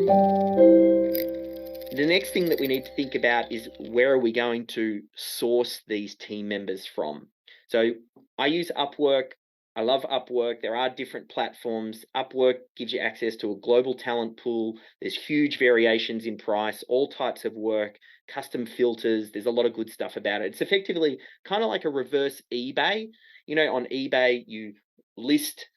The next thing that we need to think about is where are we going to source these team members from? So I use Upwork. I love Upwork. There are different platforms. Upwork gives you access to a global talent pool. There's huge variations in price, all types of work, custom filters. There's a lot of good stuff about it. It's effectively kind of like a reverse eBay. On eBay, you list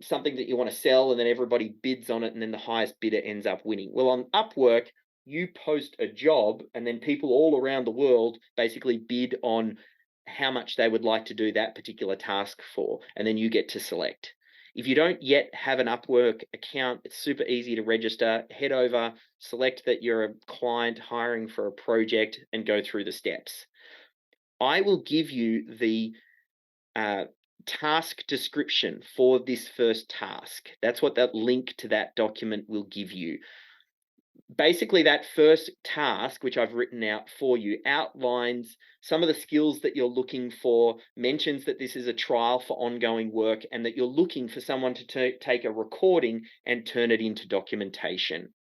something that you want to sell and then everybody bids on it and then the highest bidder ends up winning. Well, on Upwork, you post a job and then people all around the world basically bid on how much they would like to do that particular task for, and then you get to select. If you don't yet have an Upwork account, it's super easy to register. Head over, select that you're a client hiring for a project, and go through the steps. I will give you the uh, task description for this first task. That's what that link to that document will give you. Basically, that first task, which I've written out for you, outlines some of the skills that you're looking for, mentions that this is a trial for ongoing work, and that you're looking for someone to take a recording and turn it into documentation.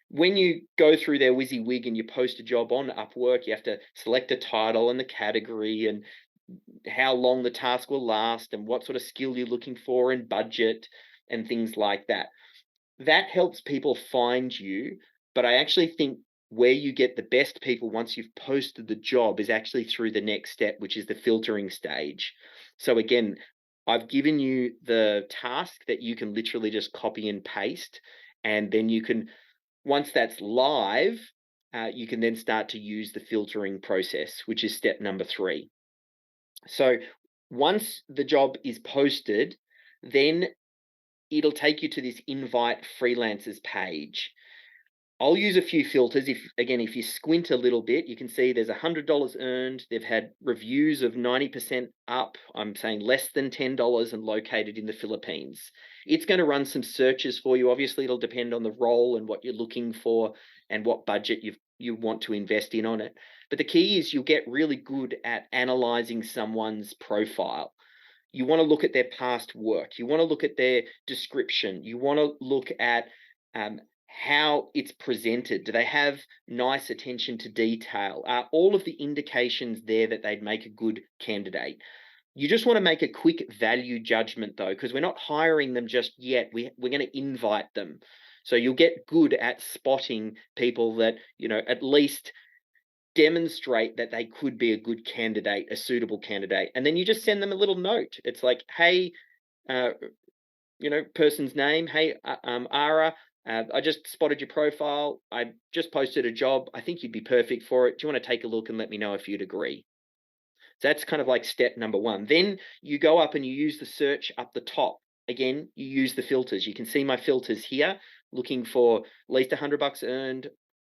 When you go through their WYSIWYG and you post a job on Upwork, you have to select a title and the category and how long the task will last and what sort of skill you're looking for and budget and things like that. That helps people find you, but I actually think where you get the best people once you've posted the job is actually through the next step, which is the filtering stage. So again, I've given you the task that you can literally just copy and paste, and then you can, once that's live, you can then start to use the filtering process, which is step number 3. So once the job is posted, then it'll take you to this invite freelancers page. I'll use a few filters. If you squint a little bit, you can see there's $100 earned. They've had reviews of 90% up. I'm saying less than $10 and located in the Philippines. It's going to run some searches for you. Obviously, it'll depend on the role and what you're looking for and what budget you want to invest in on it. But the key is you'll get really good at analyzing someone's profile. You want to look at their past work. You want to look at their description. You want to look at how it's presented. Do they have nice attention to detail? All of the indications there that they'd make a good candidate. You just want to make a quick value judgment though, because we're not hiring them just yet. We're going to invite them. So you'll get good at spotting people that, at least demonstrate that they could be a good candidate, a suitable candidate. And then you just send them a little note. It's like, hey, uh, person's name. Hey, Ara, I just spotted your profile. I just posted a job. I think you'd be perfect for it. Do you want to take a look and let me know if you'd agree? So that's kind of like step number 1. Then you go up and you use the search up the top. Again, you use the filters. You can see my filters here, looking for at least $100 earned,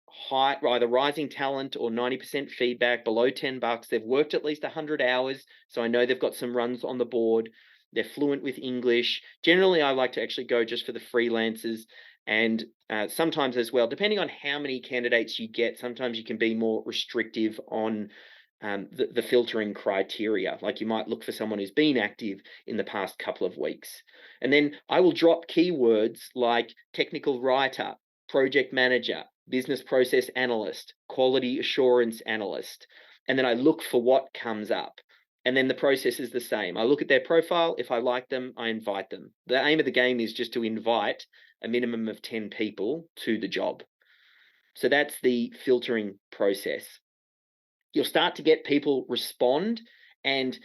high, either rising talent or 90% feedback, below $10. They've worked at least 100 hours, so I know they've got some runs on the board. They're fluent with English. Generally, I like to actually go just for the freelancers, and sometimes as well, depending on how many candidates you get, sometimes you can be more restrictive on the filtering criteria. Like you might look for someone who's been active in the past couple of weeks. And then I will drop keywords like technical writer, project manager, business process analyst, quality assurance analyst. And then I look for what comes up. And then the process is the same. I look at their profile. If I like them, I invite them. The aim of the game is just to invite a minimum of 10 people to the job. So that's the filtering process. You'll start to get people respond, and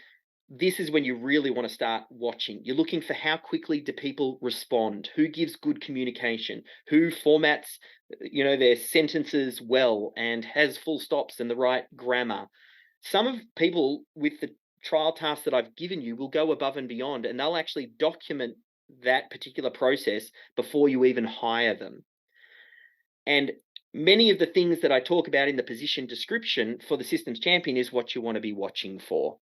this is when you really want to start watching. You're looking for how quickly do people respond, who gives good communication, who formats their sentences well and has full stops and the right grammar. Some of people with the trial tasks that I've given you will go above and beyond, and they'll actually document that particular process before you even hire them. And many of the things that I talk about in the position description for the systems champion is what you want to be watching for.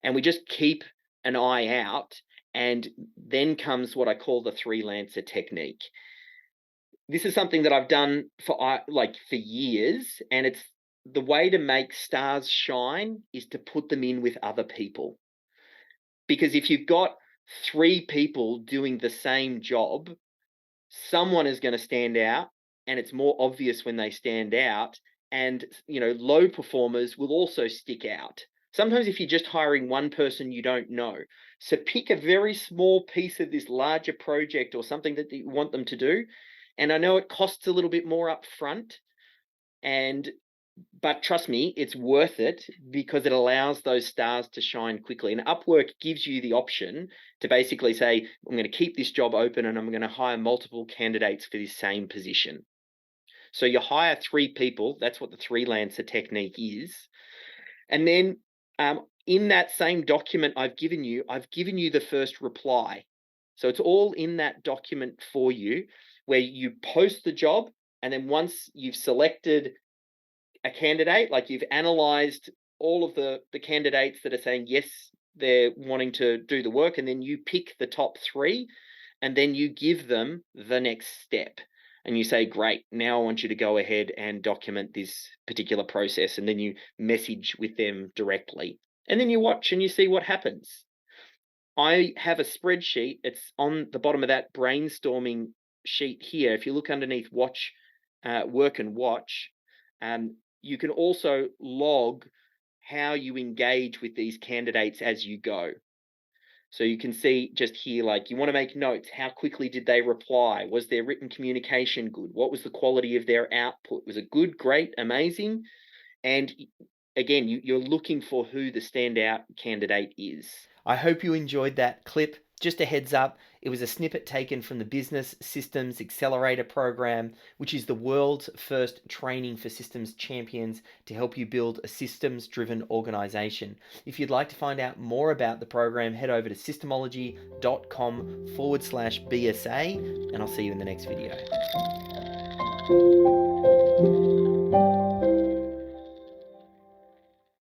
And we just keep an eye out, and then comes what I call the freelancer technique. This is something that I've done for years, and it's the way to make stars shine is to put them in with other people. Because if you've got 3 people doing the same job, someone is going to stand out, and it's more obvious when they stand out. And low performers will also stick out. Sometimes if you're just hiring one person you don't know. So pick a very small piece of this larger project or something that you want them to do. And I know it costs a little bit more up front, but trust me, it's worth it because it allows those stars to shine quickly. And Upwork gives you the option to basically say, I'm going to keep this job open and I'm going to hire multiple candidates for this same position. So you hire 3 people. That's what the freelancer technique is. And then in that same document I've given you the first reply. So it's all in that document for you, where you post the job, and then once you've selected a candidate, like you've analyzed all of the candidates that are saying yes, they're wanting to do the work, and then you pick the top 3, and then you give them the next step. And you say, great, now I want you to go ahead and document this particular process. And then you message with them directly. And then you watch and you see what happens. I have a spreadsheet. It's on the bottom of that brainstorming sheet here. If you look underneath watch, work and watch, you can also log how you engage with these candidates as you go. So you can see just here, like you want to make notes. How quickly did they reply? Was their written communication good? What was the quality of their output? Was it good, great, amazing? And again, you're looking for who the standout candidate is. I hope you enjoyed that clip. Just a heads up, it was a snippet taken from the Business Systems Accelerator program, which is the world's first training for systems champions to help you build a systems-driven organization. If you'd like to find out more about the program, head over to systemology.com/BSA, and I'll see you in the next video.